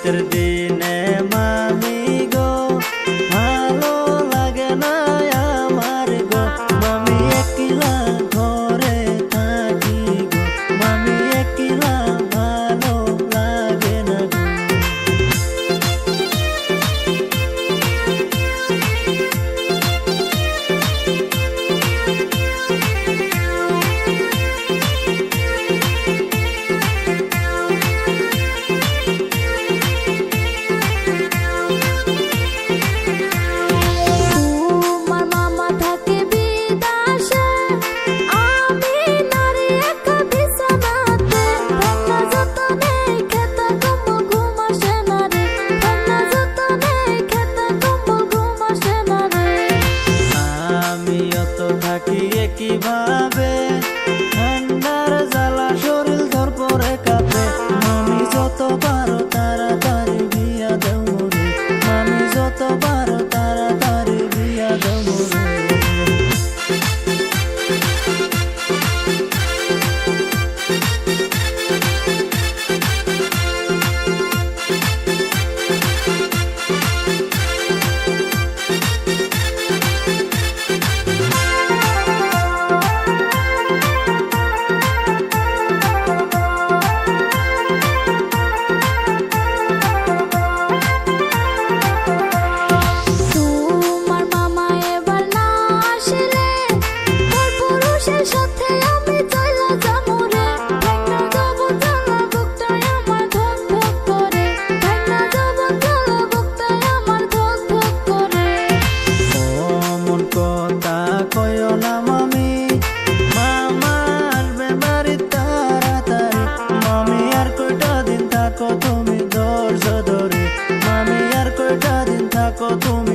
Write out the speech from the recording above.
শীতের দিনে মামি গো ভালো লাগে না আমার গো, মামি একলা ঘরে থাকি গো, মামি একলা ভালো লাগে না গো। কিভাবে ঠান্ডার জ্বালা শরীর ধর পরে কাঁপে, মামি যত পারো তাড়াতাড়ি বিয়া দাও রে, মামি যত পারো তাড়াতাড়ি বিয়া দাও রে। তুমি ধৈর্য ধরে, মামি আর কয়টা দিন থাকো তুমি।